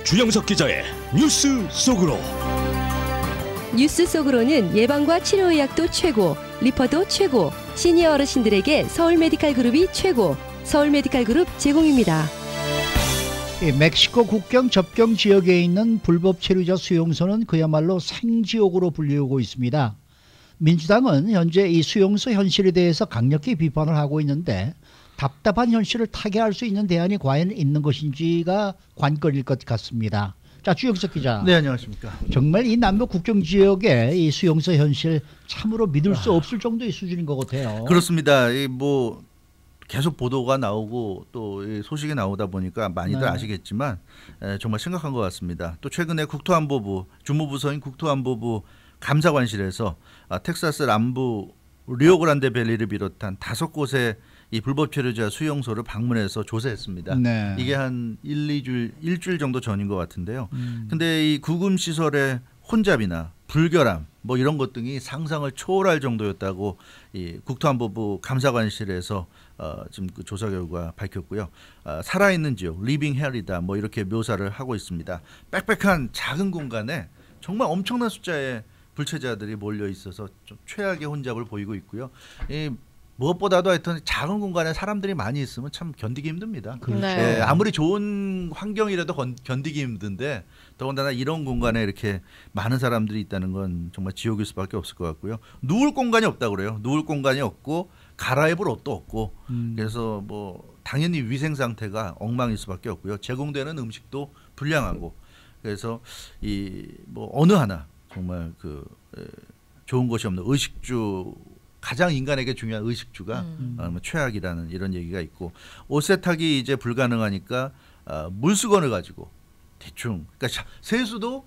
주영석 기자의 뉴스 속으로. 뉴스 속으로는 예방과 치료의학도 최고, 리퍼도 최고, 시니어 어르신들에게 서울메디칼 그룹이 최고, 서울메디칼 그룹 제공입니다. 멕시코 국경 접경 지역에 있는 불법 체류자 수용소는 그야말로 생지옥으로 불리우고 있습니다. 민주당은 현재 이 수용소 현실에 대해서 강력히 비판을 하고 있는데 답답한 현실을 타개할 수 있는 대안이 과연 있는 것인지가 관건일 것 같습니다. 자, 주영석 기자. 네, 안녕하십니까. 정말 이 남북 국경 지역의 이 수용소 현실 참으로 믿을 수 없을 정도의 수준인 것 같아요. 그렇습니다. 뭐 계속 보도가 나오고 또 소식이 나오다 보니까 많이들 아시겠지만 정말 심각한 것 같습니다. 또 최근에 국토안보부 주무부서인 국토안보부 감사관실에서 텍사스 남부 리오그란데 밸리를 비롯한 5곳의 이 불법 체류자 수용소를 방문해서 조사했습니다. 네. 이게 한 일주일 정도 전인 것 같은데요. 근데 이 구금 시설의 혼잡이나 불결함 뭐 이런 것 등이 상상을 초월할 정도였다고 이 국토안보부 감사관실에서 지금 그 조사 결과 밝혔고요. 살아있는 지역, 리빙 헬이다 뭐 이렇게 묘사를 하고 있습니다. 빽빽한 작은 공간에 정말 엄청난 숫자의 불체자들이 몰려 있어서 좀 최악의 혼잡을 보이고 있고요. 무엇보다도 하여튼 작은 공간에 사람들이 많이 있으면 참 견디기 힘듭니다. 그렇죠. 네, 아무리 좋은 환경이라도 견디기 힘든데 더군다나 이런 공간에 이렇게 많은 사람들이 있다는 건 정말 지옥일 수밖에 없을 것 같고요. 누울 공간이 없다고 그래요. 누울 공간이 없고 갈아입을 옷도 없고 그래서 뭐 당연히 위생 상태가 엉망일 수밖에 없고요. 제공되는 음식도 불량하고 그래서 이 뭐 어느 하나 정말 그 좋은 것이 없는 의식주 가장 인간에게 중요한 의식주가 최악이라는 이런 얘기가 있고 옷 세탁이 이제 불가능하니까 물수건을 가지고 대충 그러니까 세수도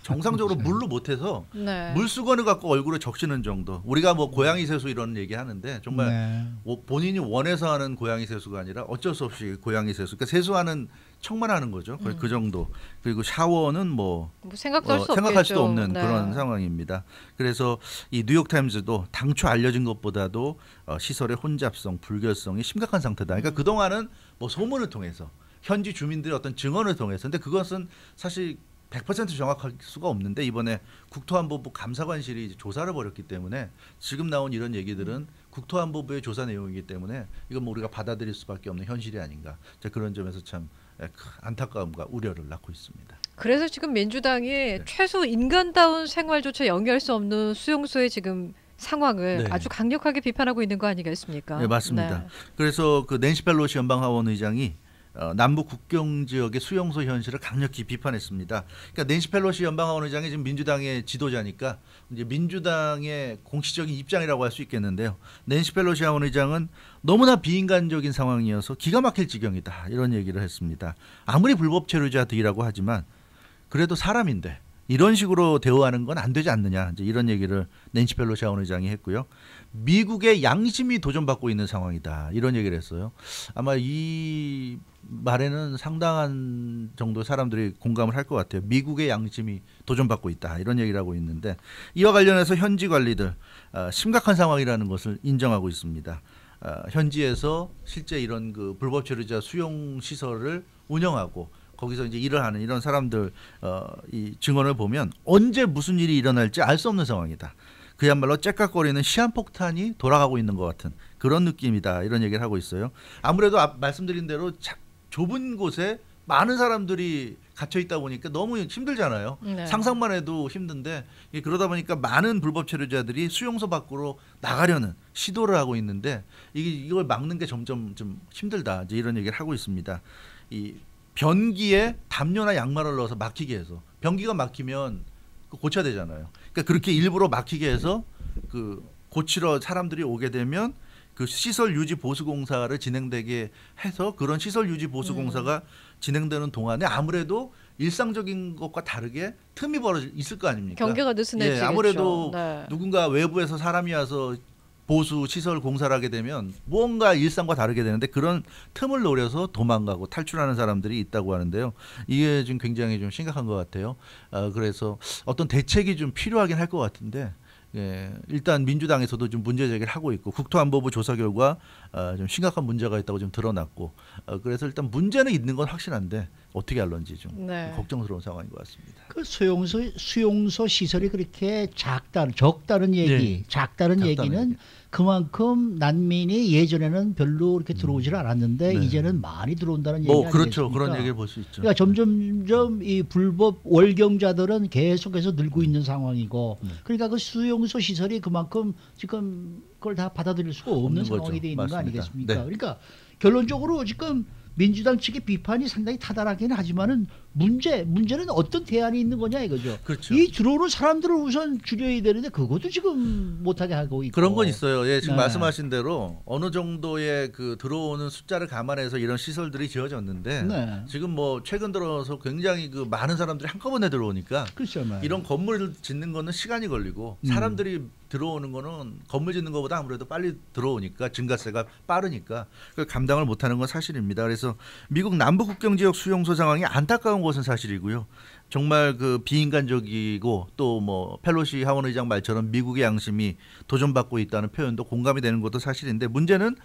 정상적으로 물로 못해서 네. 물수건을 갖고 얼굴에 적시는 정도. 우리가 뭐 고양이 세수 이런 얘기 하는데 정말 본인이 원해서 하는 고양이 세수가 아니라 어쩔 수 없이 고양이 세수. 그러니까 세수하는 척만 하는 거죠. 거의 그 정도. 그리고 샤워는 뭐 생각할 수도 없는 그런 상황입니다. 그래서 이 뉴욕타임즈도 당초 알려진 것보다도 시설의 혼잡성, 불결성이 심각한 상태다. 그러니까 그동안은 뭐 소문을 통해서 현지 주민들의 어떤 증언을 통해서 근데 그것은 사실 100% 정확할 수가 없는데 이번에 국토안보부 감사관실이 이제 조사를 벌였기 때문에 지금 나온 이런 얘기들은 국토안보부의 조사 내용이기 때문에 이건 뭐 우리가 받아들일 수밖에 없는 현실이 아닌가. 그런 점에서 참 안타까움과 우려를 낳고 있습니다. 그래서 지금 민주당이 최소 인간다운 생활조차 영위할 수 없는 수용소의 지금 상황을 아주 강력하게 비판하고 있는 거 아니겠습니까? 네, 맞습니다. 그래서 그 낸시 펠로시 연방하원 의장이 남북 국경 지역의 수용소 현실을 강력히 비판했습니다. 그러니까 낸시 펠로시 연방하원 의장이 지금 민주당의 지도자니까 이제 민주당의 공식적인 입장이라고 할 수 있겠는데요. 낸시 펠로시 하원 의장은 너무나 비인간적인 상황이어서 기가 막힐 지경이다 이런 얘기를 했습니다. 아무리 불법 체류자들이라고 하지만 그래도 사람인데 이런 식으로 대우하는 건 안 되지 않느냐 이제 이런 얘기를 낸시 펠로시 하원 의장이 했고요. 미국의 양심이 도전받고 있는 상황이다 이런 얘기를 했어요. 아마 이 말에는 상당한 정도 사람들이 공감을 할 것 같아요. 미국의 양심이 도전받고 있다 이런 얘기를 하고 있는데 이와 관련해서 현지 관리들 심각한 상황이라는 것을 인정하고 있습니다. 현지에서 실제 이런 그 불법 체류자 수용 시설을 운영하고 거기서 이제 일을 하는 이런 사람들 이 증언을 보면 언제 무슨 일이 일어날지 알 수 없는 상황이다. 그야말로 째깍거리는 시한폭탄이 돌아가고 있는 것 같은 그런 느낌이다 이런 얘기를 하고 있어요. 아무래도 말씀드린 대로 좁은 곳에 많은 사람들이 갇혀 있다 보니까 너무 힘들잖아요. 상상만 해도 힘든데 그러다 보니까 많은 불법 체류자들이 수용소 밖으로 나가려는 시도를 하고 있는데 이걸 막는 게 점점 좀 힘들다 이제 이런 얘기를 하고 있습니다. 이 변기에 담요나 양말을 넣어서 막히게 해서 변기가 막히면 고쳐야 되잖아요. 그러니까 그렇게 일부러 막히게 해서 그 고치러 사람들이 오게 되면 그 시설 유지 보수 공사를 진행되게 해서 그런 시설 유지 보수 공사가 진행되는 동안에 아무래도 일상적인 것과 다르게 틈이 벌어져 있을 거 아닙니까? 경계가 느슨해지겠죠. 아무래도 누군가 외부에서 사람이 와서 보수 시설 공사를 하게 되면 무언가 일상과 다르게 되는데 그런 틈을 노려서 도망가고 탈출하는 사람들이 있다고 하는데요. 이게 지금 굉장히 좀 심각한 것 같아요. 그래서 어떤 대책이 좀 필요하긴 할 것 같은데 예, 일단 민주당에서도 좀 문제 제기를 하고 있고 국토안보부 조사 결과 좀 심각한 문제가 있다고 좀 드러났고 그래서 일단 문제는 있는 건 확실한데 어떻게 할런지 좀 네. 걱정스러운 상황인 것 같습니다. 그 수용소 시설이 그렇게 적다는 얘기, 작다는 얘기는 그만큼 난민이 예전에는 별로 이렇게 들어오질 않았는데 네. 이제는 많이 들어온다는 얘기 아니겠습니까? 그렇죠. 그런 얘기를 볼 수 있죠. 그러니까 점점점 이 불법 월경자들은 계속해서 늘고 있는 상황이고, 그러니까 그 수용소 시설이 그만큼 지금 그걸 다 받아들일 수가 없는 상황이 거죠. 돼 있는 거 맞습니다. 아니겠습니까? 네. 그러니까 결론적으로 지금 민주당 측의 비판이 상당히 타당하긴 하지만은 문제는 어떤 대안이 있는 거냐 이거죠. 그렇죠. 이 들어오는 사람들을 우선 줄여야 되는데 그것도 지금 못하게 하고 있고. 그런 건 있어요. 예, 지금 네. 말씀하신 대로 어느 정도의 그 들어오는 숫자를 감안해서 이런 시설들이 지어졌는데 네. 지금 뭐 최근 들어서 굉장히 그 많은 사람들이 한꺼번에 들어오니까 그렇죠. 이런 건물을 짓는 거는 시간이 걸리고 사람들이 들어오는 거는 건물 짓는 것보다 아무래도 빨리 들어오니까 증가세가 빠르니까 그걸 감당을 못하는 건 사실입니다. 그래서 미국 남부 국경 지역 수용소 상황이 안타까운 것은 사실이고요. 정말 그 비인간적이고 또 뭐 펠로시 하원 의장 말처럼 미국의 양심이 도전받고 있다는 표현도 공감이 되는 것도 사실인데 문제는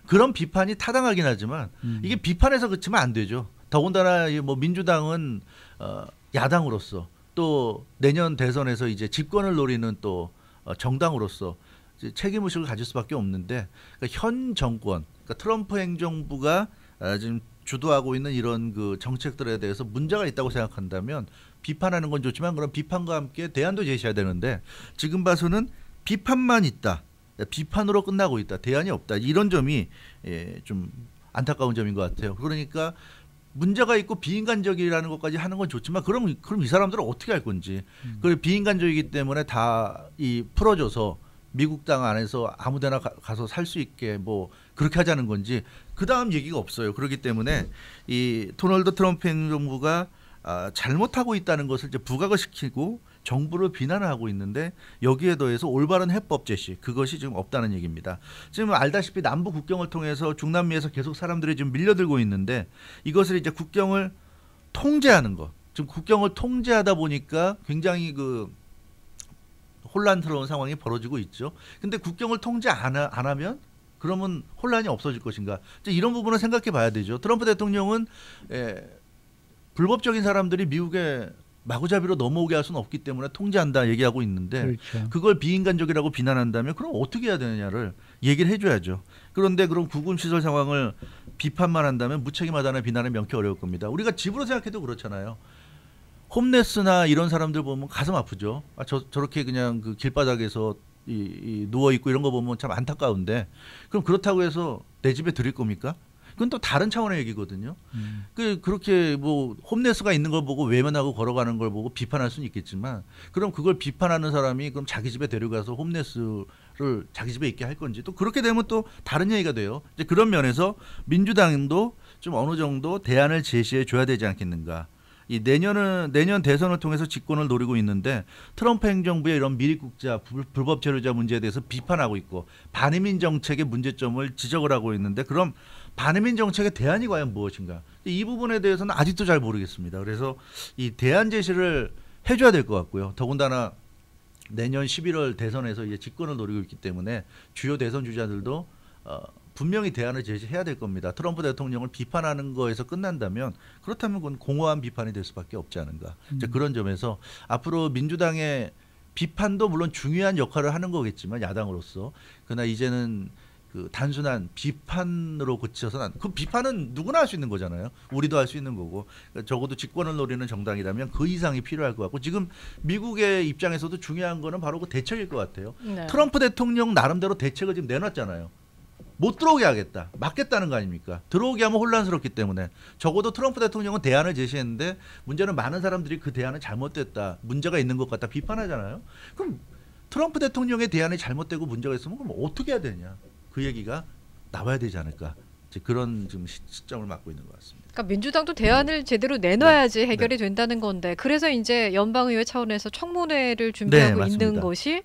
그런 비판이 타당하긴 하지만 이게 비판에서 그치면 안 되죠. 더군다나 뭐 민주당은 야당으로서 또 내년 대선에서 이제 집권을 노리는 또 정당으로서 이제 책임의식을 가질 수밖에 없는데 그러니까 현 정권, 그러니까 트럼프 행정부가 지금 주도하고 있는 이런 그 정책들에 대해서 문제가 있다고 생각한다면 비판하는 건 좋지만 그런 비판과 함께 대안도 제시해야 되는데 지금 봐서는 비판만 있다, 비판으로 끝나고 있다, 대안이 없다 이런 점이 좀 안타까운 점인 것 같아요. 그러니까 문제가 있고 비인간적이라는 것까지 하는 건 좋지만 그럼 이 사람들은 어떻게 할 건지 그 비인간적이기 때문에 다 이 풀어줘서 미국 땅 안에서 아무데나 가서 살 수 있게 뭐 그렇게 하자는 건지 그 다음 얘기가 없어요. 그렇기 때문에 이 도널드 트럼프 행정부가 잘못하고 있다는 것을 이제 부각을 시키고 정부를 비난하고 있는데 여기에 더해서 올바른 해법 제시 그것이 지금 없다는 얘기입니다. 지금 알다시피 남부 국경을 통해서 중남미에서 계속 사람들이 지금 밀려들고 있는데 이것을 이제 국경을 통제하는 것. 지금 국경을 통제하다 보니까 굉장히 그 혼란스러운 상황이 벌어지고 있죠. 근데 국경을 통제 안 하면 그러면 혼란이 없어질 것인가? 이런 부분을 생각해 봐야 되죠. 트럼프 대통령은 불법적인 사람들이 미국에 마구잡이로 넘어오게 할 수는 없기 때문에 통제한다 얘기하고 있는데 그렇죠. 그걸 비인간적이라고 비난한다면 그럼 어떻게 해야 되느냐를 얘기를 해줘야죠. 그런데 그럼 구금시설 상황을 비판만 한다면 무책임하다는 비난을 명쾌 어려울 겁니다. 우리가 집으로 생각해도 그렇잖아요. 홈레스나 이런 사람들 보면 가슴 아프죠. 저렇게 그냥 그 길바닥에서 누워 있고 이런 거 보면 참 안타까운데 그럼 그렇다고 해서 내 집에 들일 겁니까? 그건 또 다른 차원의 얘기거든요. 그렇게 뭐 홈레스가 있는 걸 보고 외면하고 걸어가는 걸 보고 비판할 수는 있겠지만 그럼 그걸 비판하는 사람이 그럼 자기 집에 데려가서 홈레스를 자기 집에 있게 할 건지 또 그렇게 되면 또 다른 얘기가 돼요. 이제 그런 면에서 민주당도 좀 어느 정도 대안을 제시해 줘야 되지 않겠는가. 이 내년 대선을 통해서 집권을 노리고 있는데 트럼프 행정부의 이런 미립국자 불법 체류자 문제에 대해서 비판하고 있고 반이민 정책의 문제점을 지적을 하고 있는데 그럼 반이민 정책의 대안이 과연 무엇인가? 이 부분에 대해서는 아직도 잘 모르겠습니다. 그래서 이 대안 제시를 해줘야 될 것 같고요. 더군다나 내년 11월 대선에서 이제 집권을 노리고 있기 때문에 주요 대선 주자들도 분명히 대안을 제시해야 될 겁니다. 트럼프 대통령을 비판하는 거에서 끝난다면 그렇다면 그건 공허한 비판이 될 수밖에 없지 않은가. 이제 그런 점에서 앞으로 민주당의 비판도 물론 중요한 역할을 하는 거겠지만 야당으로서 그러나 이제는 그 단순한 비판으로 그쳐서는 그 비판은 누구나 할 수 있는 거잖아요. 우리도 할 수 있는 거고 적어도 집권을 노리는 정당이라면 그 이상이 필요할 것 같고 지금 미국의 입장에서도 중요한 거는 바로 그 대책일 것 같아요. 네. 트럼프 대통령 나름대로 대책을 지금 내놨잖아요. 못 들어오게 하겠다. 막겠다는 거 아닙니까? 들어오게 하면 혼란스럽기 때문에 적어도 트럼프 대통령은 대안을 제시했는데 문제는 많은 사람들이 그 대안은 잘못됐다. 문제가 있는 것 같다. 비판하잖아요. 그럼 트럼프 대통령의 대안이 잘못되고 문제가 있으면 그럼 어떻게 해야 되냐. 그 얘기가 나와야 되지 않을까. 이제 그런 지금 시점을 맞고 있는 것 같습니다. 그러니까 민주당도 대안을 제대로 내놔야지 해결이 된다는 건데 그래서 이제 연방의회 차원에서 청문회를 준비하고 있는 것이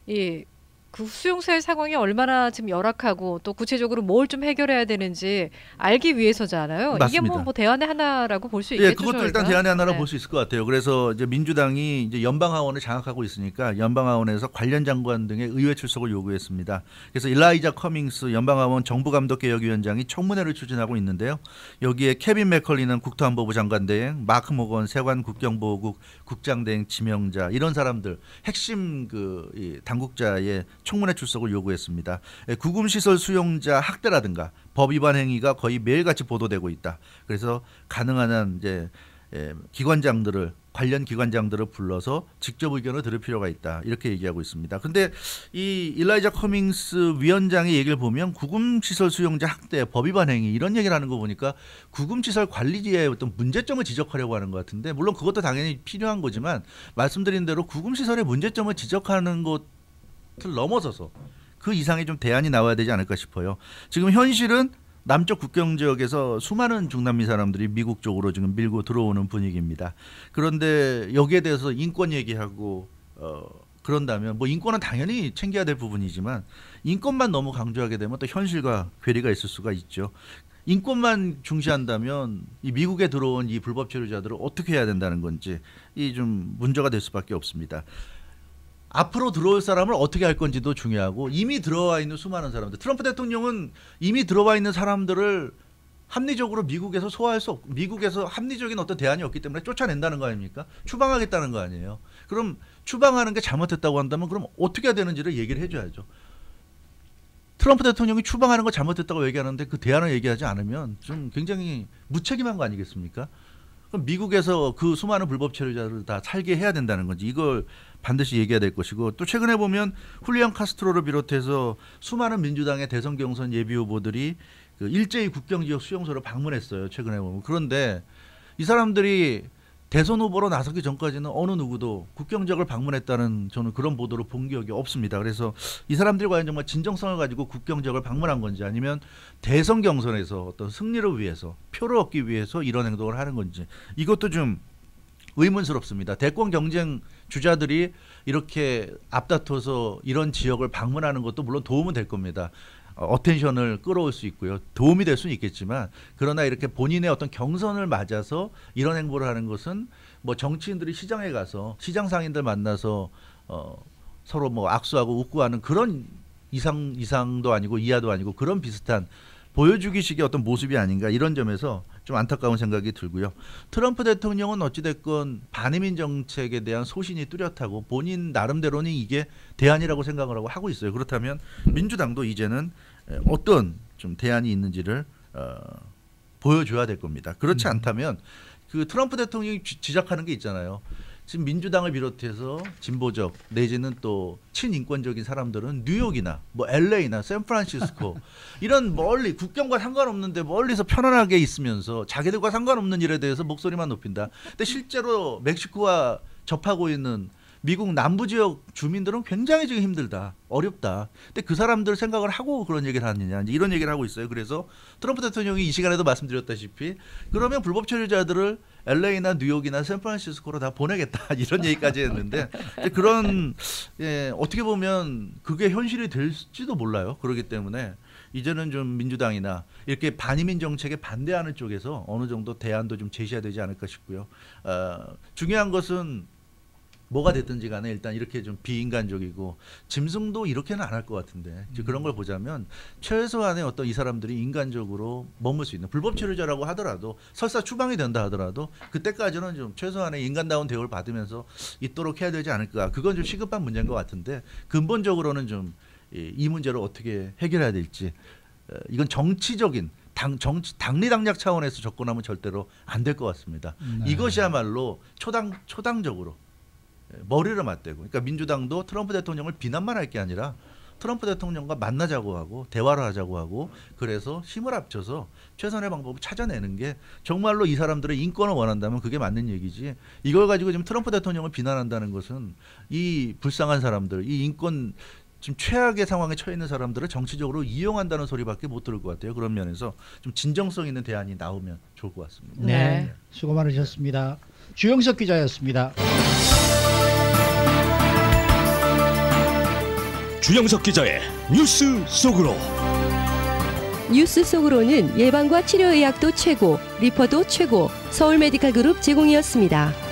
이 그 수용소의 상황이 얼마나 지금 열악하고 또 구체적으로 뭘 좀 해결해야 되는지 알기 위해서잖아요. 맞습니다. 이게 뭐 대안의 하나라고 볼 수 있겠죠. 예, 그것도 일단 대안의 하나로 볼 수 있을 것 같아요. 그래서 이제 민주당이 이제 연방하원을 장악하고 있으니까 연방하원에서 관련 장관 등의 의회 출석을 요구했습니다. 그래서 일라이자 커밍스 연방하원 정부감독개혁위원장이 청문회를 추진하고 있는데요. 여기에 케빈 맥컬리는 국토안보부 장관 대행, 마크 모건 세관 국경보호국 국장 대행 지명자 이런 사람들 핵심 이 당국자의 청문회 출석을 요구했습니다. 구금시설 수용자 학대라든가 법 위반 행위가 거의 매일같이 보도되고 있다. 그래서 가능한 한 이제 관련 기관장들을 불러서 직접 의견을 들을 필요가 있다. 이렇게 얘기하고 있습니다. 그런데 이 일라이자 커밍스 위원장의 얘기를 보면 구금시설 수용자 학대, 법 위반 행위 이런 얘기를 하는 거 보니까 구금시설 관리지의 어떤 문제점을 지적하려고 하는 것 같은데 물론 그것도 당연히 필요한 거지만 말씀드린 대로 구금시설의 문제점을 지적하는 것을 넘어서서 그 이상의 좀 대안이 나와야 되지 않을까 싶어요. 지금 현실은 남쪽 국경 지역에서 수많은 중남미 사람들이 미국 쪽으로 지금 밀고 들어오는 분위기입니다. 그런데 여기에 대해서 인권 얘기하고 그런다면 뭐 인권은 당연히 챙겨야 될 부분이지만 인권만 너무 강조하게 되면 또 현실과 괴리가 있을 수가 있죠. 인권만 중시한다면 이 미국에 들어온 이 불법 체류자들을 어떻게 해야 된다는 건지 이 좀 문제가 될 수밖에 없습니다. 앞으로 들어올 사람을 어떻게 할 건지도 중요하고 이미 들어와 있는 수많은 사람들 트럼프 대통령은 이미 들어와 있는 사람들을 합리적으로 미국에서 소화할 수 없고 미국에서 합리적인 어떤 대안이 없기 때문에 쫓아낸다는 거 아닙니까? 추방하겠다는 거 아니에요. 그럼 추방하는 게 잘못했다고 한다면 그럼 어떻게 해야 되는지를 얘기를 해줘야죠. 트럼프 대통령이 추방하는 거 잘못했다고 얘기하는데 그 대안을 얘기하지 않으면 좀 굉장히 무책임한 거 아니겠습니까? 그럼 미국에서 그 수많은 불법 체류자들을 다 살게 해야 된다는 건지 이걸 반드시 얘기해야 될 것이고 또 최근에 보면 훌리안 카스트로를 비롯해서 수많은 민주당의 대선 경선 예비 후보들이 그 일제히 국경 지역 수용소를 방문했어요. 최근에 보면. 그런데 이 사람들이 대선 후보로 나서기 전까지는 어느 누구도 국경 지역을 방문했다는 저는 그런 보도를 본 기억이 없습니다. 그래서 이 사람들이 과연 정말 진정성을 가지고 국경 지역을 방문한 건지 아니면 대선 경선에서 어떤 승리를 위해서 표를 얻기 위해서 이런 행동을 하는 건지 이것도 좀 의문스럽습니다. 대권 경쟁 주자들이 이렇게 앞다퉈서 이런 지역을 방문하는 것도 물론 도움은 될 겁니다. 어텐션을 끌어올 수 있고요. 도움이 될 수는 있겠지만 그러나 이렇게 본인의 어떤 경선을 맞아서 이런 행보를 하는 것은 뭐 정치인들이 시장에 가서 시장 상인들 만나서 서로 뭐 악수하고 웃고 하는 그런 이상도 아니고 이하도 아니고 그런 비슷한 보여주기식의 어떤 모습이 아닌가 이런 점에서 좀 안타까운 생각이 들고요. 트럼프 대통령은 어찌됐건 반이민 정책에 대한 소신이 뚜렷하고 본인 나름대로는 이게 대안이라고 생각을 하고 있어요. 그렇다면 민주당도 이제는 어떤 좀 대안이 있는지를 보여줘야 될 겁니다. 그렇지 않다면 그 트럼프 대통령이 지적하는 게 있잖아요. 지금 민주당을 비롯해서 진보적 내지는 또 친인권적인 사람들은 뉴욕이나 뭐 LA나 샌프란시스코 이런 멀리 국경과 상관없는데 멀리서 편안하게 있으면서 자기들과 상관없는 일에 대해서 목소리만 높인다. 근데 실제로 멕시코와 접하고 있는 미국 남부 지역 주민들은 굉장히 지금 힘들다. 어렵다. 근데 그 사람들 생각을 하고 그런 얘기를 하느냐. 이제 이런 얘기를 하고 있어요. 그래서 트럼프 대통령이 이 시간에도 말씀드렸다시피 그러면 불법 체류자들을 LA나 뉴욕이나 샌프란시스코로 다 보내겠다. 이런 얘기까지 했는데 그런 어떻게 보면 그게 현실이 될지도 몰라요. 그렇기 때문에 이제는 좀 민주당이나 이렇게 반이민 정책에 반대하는 쪽에서 어느 정도 대안도 좀 제시해야 되지 않을까 싶고요. 중요한 것은 뭐가 됐든지 간에 일단 이렇게 좀 비인간적이고 짐승도 이렇게는 안 할 것 같은데 그런 걸 보자면 최소한의 어떤 이 사람들이 인간적으로 머물 수 있는 불법 체류자라고 하더라도 설사 추방이 된다 하더라도 그때까지는 좀 최소한의 인간다운 대우를 받으면서 있도록 해야 되지 않을까. 그건 좀 시급한 문제인 것 같은데 근본적으로는 좀 이 문제를 어떻게 해결해야 될지 이건 정치적인 당리당략 차원에서 접근하면 절대로 안 될 것 같습니다. 네. 이것이야말로 초당적으로 머리를 맞대고 그러니까 민주당도 트럼프 대통령을 비난만 할 게 아니라 트럼프 대통령과 만나자고 하고 대화를 하자고 하고 그래서 힘을 합쳐서 최선의 방법을 찾아내는 게 정말로 이 사람들의 인권을 원한다면 그게 맞는 얘기지 이걸 가지고 지금 트럼프 대통령을 비난한다는 것은 이 불쌍한 사람들 이 인권 지금 최악의 상황에 처해 있는 사람들을 정치적으로 이용한다는 소리밖에 못 들을 것 같아요. 그런 면에서 좀 진정성 있는 대안이 나오면 좋을 것 같습니다. 네, 수고 많으셨습니다. 주영석 기자였습니다. 주영석 기자의 뉴스 속으로. 뉴스 속으로는 예방과 치료의학도 최고, 리퍼도 최고, 서울 메디칼 그룹 제공이었습니다.